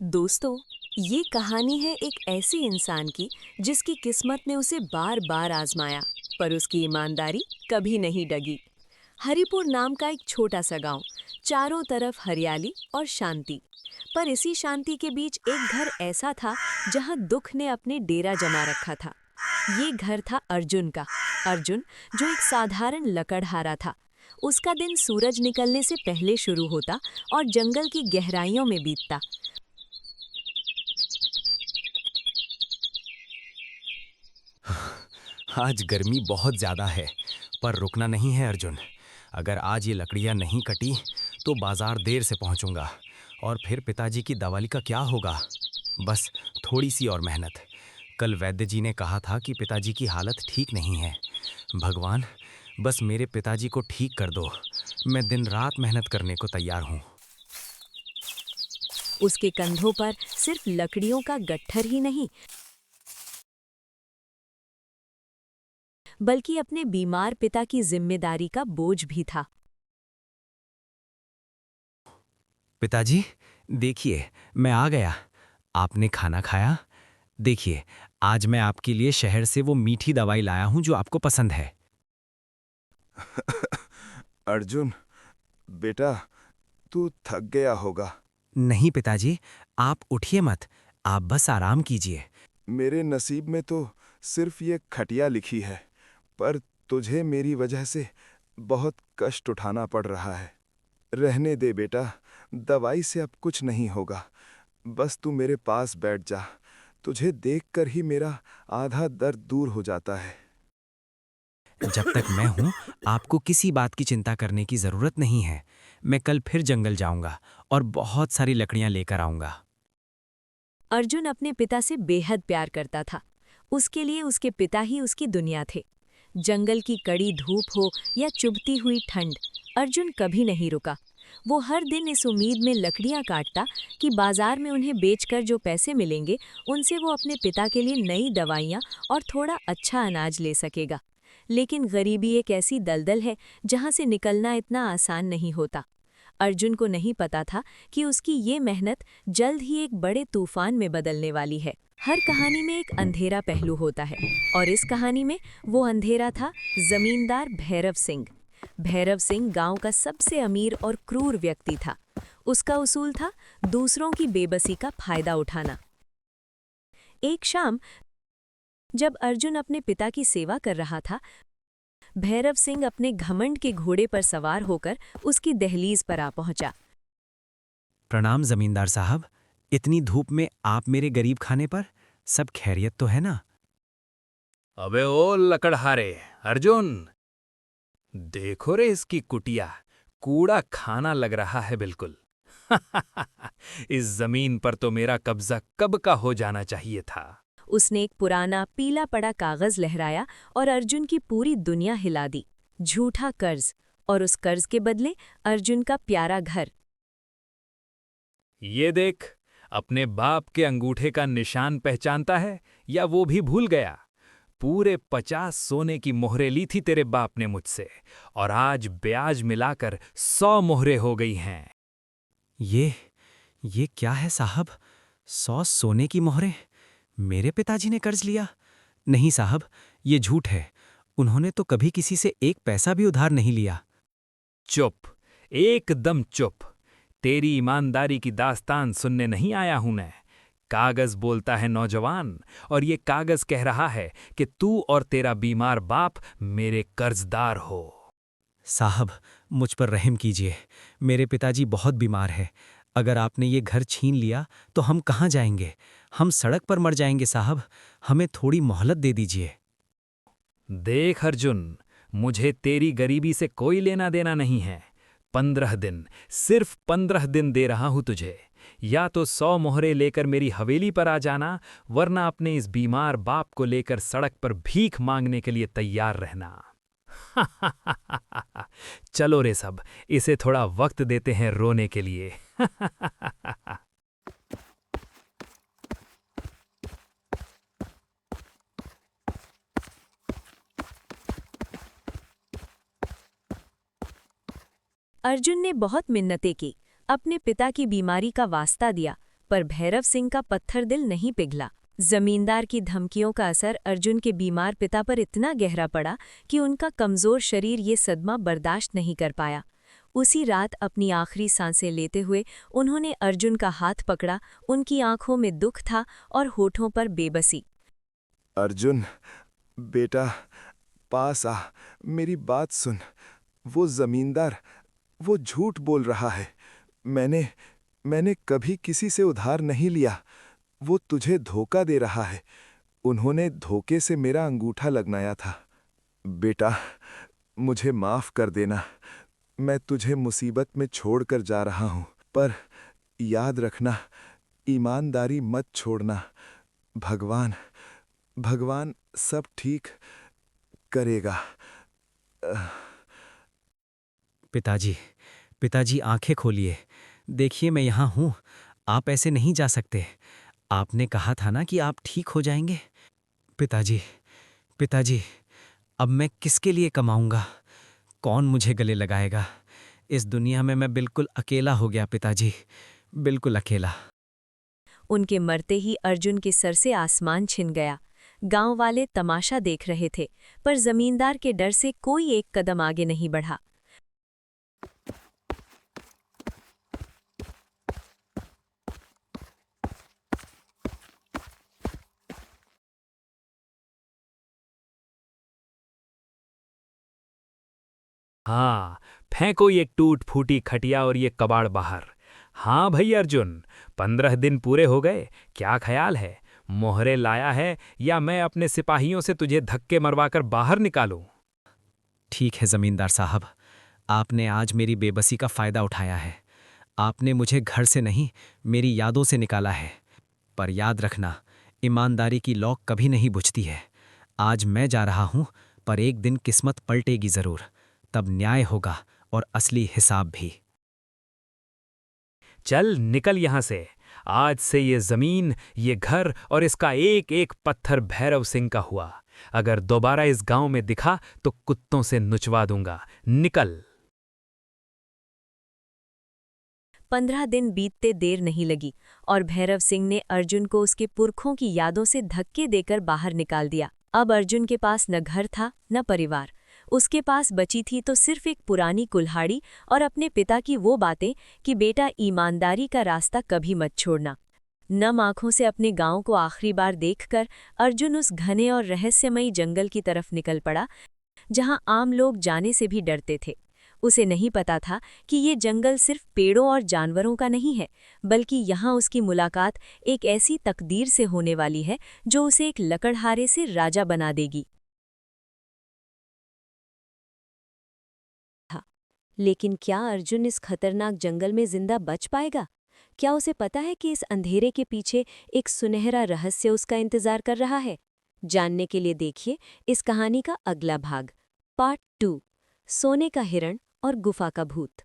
दोस्तों, ये कहानी है एक ऐसे इंसान की जिसकी किस्मत ने उसे बार बार आजमाया, पर उसकी ईमानदारी कभी नहीं डगी। हरिपुर नाम का एक छोटा सा गांव, चारों तरफ हरियाली और शांति। पर इसी शांति के बीच एक घर ऐसा था जहां दुख ने अपने डेरा जमा रखा था। ये घर था अर्जुन का। अर्जुन, जो एक साधारण लकड़हारा था। उसका दिन सूरज निकलने से पहले शुरू होता और जंगल की गहराइयों में बीतता। आज गर्मी बहुत ज़्यादा है, पर रुकना नहीं है अर्जुन। अगर आज ये लकड़ियाँ नहीं कटी तो बाजार देर से पहुँचूंगा, और फिर पिताजी की दवाली का क्या होगा। बस थोड़ी सी और मेहनत। कल वैद्य जी ने कहा था कि पिताजी की हालत ठीक नहीं है। भगवान, बस मेरे पिताजी को ठीक कर दो। मैं दिन रात मेहनत करने को तैयार हूँ। उसके कंधों पर सिर्फ लकड़ियों का गट्ठर ही नहीं, बल्कि अपने बीमार पिता की जिम्मेदारी का बोझ भी था। पिताजी, देखिए, मैं आ गया। आपने खाना खाया? देखिए, आज मैं आपके लिए शहर से वो मीठी दवाई लाया हूँ जो आपको पसंद है। अर्जुन, बेटा, तू थक गया होगा। नहीं पिताजी, आप उठिए मत। आप बस आराम कीजिए। मेरे नसीब में तो सिर्फ ये खटिया लिखी है, पर तुझे मेरी वजह से बहुत कष्ट उठाना पड़ रहा है। रहने दे बेटा, दवाई से अब कुछ नहीं होगा। बस तू मेरे पास बैठ जा। तुझे देखकर ही मेरा आधा दर्द दूर हो जाता है। जब तक मैं हूँ, आपको किसी बात की चिंता करने की ज़रूरत नहीं है। मैं कल फिर जंगल जाऊंगा और बहुत सारी लकड़ियाँ लेकर आऊंगा। अर्जुन अपने पिता से बेहद प्यार करता था। उसके लिए उसके पिता ही उसकी दुनिया थे। जंगल की कड़ी धूप हो या चुभती हुई ठंड, अर्जुन कभी नहीं रुका। वो हर दिन इस उम्मीद में लकड़ियां काटता कि बाजार में उन्हें बेचकर जो पैसे मिलेंगे, उनसे वो अपने पिता के लिए नई दवाइयाँ और थोड़ा अच्छा अनाज ले सकेगा। लेकिन गरीबी एक ऐसी दलदल है जहाँ से निकलना इतना आसान नहीं होता। अर्जुन को नहीं पता था कि उसकी ये मेहनत जल्द ही एक बड़े तूफान में बदलने वाली है। हर कहानी में एक अंधेरा पहलू होता है, और इस कहानी में वो अंधेरा था जमींदार भैरव सिंह। भैरव सिंह गांव का सबसे अमीर और क्रूर व्यक्ति था। उसका उसूल था दूसरों की बेबसी का फायदा उठाना। एक शाम, जब अर्जुन अपने पिता की सेवा कर रहा था, भैरव सिंह अपने घमंड के घोड़े पर सवार होकर उसकी दहलीज पर आ पहुंचा। प्रणाम जमींदार साहब। इतनी धूप में आप मेरे गरीब खाने पर? सब खैरियत तो है ना? अबे ओ लकड़हारे अर्जुन, देखो रे इसकी कुटिया। कूड़ा खाना लग रहा है बिल्कुल। इस जमीन पर तो मेरा कब्जा कब का हो जाना चाहिए था। उसने एक पुराना पीला पड़ा कागज लहराया और अर्जुन की पूरी दुनिया हिला दी। झूठा कर्ज, और उस कर्ज के बदले अर्जुन का प्यारा घर। ये देख, अपने बाप के अंगूठे का निशान पहचानता है या वो भी भूल गया? पूरे 50 सोने की मोहरें ली थी तेरे बाप ने मुझसे, और आज ब्याज मिलाकर 100 मोहरें हो गई हैं। ये क्या है साहब? 100 सोने की मोहरें? मेरे पिताजी ने कर्ज लिया? नहीं साहब, ये झूठ है। उन्होंने तो कभी किसी से एक पैसा भी उधार नहीं लिया। चुप, एकदम चुप। तेरी ईमानदारी की दास्तान सुनने नहीं आया हूं मैं। कागज बोलता है नौजवान, और ये कागज कह रहा है कि तू और तेरा बीमार बाप मेरे कर्जदार हो। साहब, मुझ पर रहम कीजिए। मेरे पिताजी बहुत बीमार है। अगर आपने ये घर छीन लिया तो हम कहाँ जाएंगे? हम सड़क पर मर जाएंगे साहब। हमें थोड़ी मोहलत दे दीजिए। देख अर्जुन, मुझे तेरी गरीबी से कोई लेना देना नहीं है। 15 दिन, सिर्फ 15 दिन दे रहा हूं तुझे। या तो 100 मोहरे लेकर मेरी हवेली पर आ जाना, वरना अपने इस बीमार बाप को लेकर सड़क पर भीख मांगने के लिए तैयार रहना। चलो रे सब, इसे थोड़ा वक्त देते हैं रोने के लिए। अर्जुन ने बहुत मिन्नतें की, अपने पिता की बीमारी का वास्ता दिया, पर भैरव सिंह का पत्थर दिल नहीं पिघला। जमींदार की धमकियों का असर अर्जुन के बीमार पिता पर इतना गहरा पड़ा कि उनका कमजोर शरीर ये सदमा बर्दाश्त नहीं कर पाया। उसी रात अपनी आखिरी सांसें लेते हुए उन्होंने अर्जुन का हाथ पकड़ा। उनकी आंखों में दुख था और होठों पर बेबसी। अर्जुन बेटा, पास आ, मेरी बात सुन। वो जमींदार, वो झूठ बोल रहा है। मैंने कभी किसी से उधार नहीं लिया। वो तुझे धोखा दे रहा है। उन्होंने धोखे से मेरा अंगूठा लगनाया था। बेटा, मुझे माफ कर देना। मैं तुझे मुसीबत में छोड़कर जा रहा हूं, पर याद रखना, ईमानदारी मत छोड़ना। भगवान सब ठीक करेगा। पिताजी आंखें खोलिए। देखिए मैं यहाँ हूँ। आप ऐसे नहीं जा सकते। आपने कहा था ना कि आप ठीक हो जाएंगे। पिताजी, अब मैं किसके लिए कमाऊंगा? कौन मुझे गले लगाएगा? इस दुनिया में मैं बिल्कुल अकेला हो गया पिताजी, बिल्कुल अकेला। उनके मरते ही अर्जुन के सर से आसमान छिन गया। गांव वाले तमाशा देख रहे थे, पर जमींदार के डर से कोई एक कदम आगे नहीं बढ़ा। हाँ, फेंको ये टूट फूटी खटिया और ये कबाड़ बाहर। हाँ भाई अर्जुन, 15 दिन पूरे हो गए। क्या ख्याल है, मोहरे लाया है या मैं अपने सिपाहियों से तुझे धक्के मरवाकर बाहर निकालूं? ठीक है जमींदार साहब, आपने आज मेरी बेबसी का फायदा उठाया है। आपने मुझे घर से नहीं, मेरी यादों से निकाला है। पर याद रखना, ईमानदारी की लौ कभी नहीं बुझती है। आज मैं जा रहा हूं, पर एक दिन किस्मत पलटेगी जरूर। तब न्याय होगा और असली हिसाब भी। चल निकल यहां से। आज से ये जमीन, ये घर और इसका एक एक पत्थर भैरव सिंह का हुआ। अगर दोबारा इस गांव में दिखा तो कुत्तों से नुचवा दूंगा। निकल। 15 दिन बीतते देर नहीं लगी और भैरव सिंह ने अर्जुन को उसके पुरखों की यादों से धक्के देकर बाहर निकाल दिया। अब अर्जुन के पास न घर था न परिवार। उसके पास बची थी तो सिर्फ एक पुरानी कुल्हाड़ी और अपने पिता की वो बातें कि बेटा, ईमानदारी का रास्ता कभी मत छोड़ना। नम आंखों से अपने गांव को आखिरी बार देखकर अर्जुन उस घने और रहस्यमयी जंगल की तरफ निकल पड़ा, जहां आम लोग जाने से भी डरते थे। उसे नहीं पता था कि ये जंगल सिर्फ पेड़ों और जानवरों का नहीं है, बल्कि यहाँ उसकी मुलाकात एक ऐसी तकदीर से होने वाली है जो उसे एक लकड़हारे से राजा बना देगी। लेकिन क्या अर्जुन इस खतरनाक जंगल में जिंदा बच पाएगा? क्या उसे पता है कि इस अंधेरे के पीछे एक सुनहरा रहस्य उसका इंतजार कर रहा है? जानने के लिए देखिए इस कहानी का अगला भाग, पार्ट 2, सोने का हिरण और गुफा का भूत।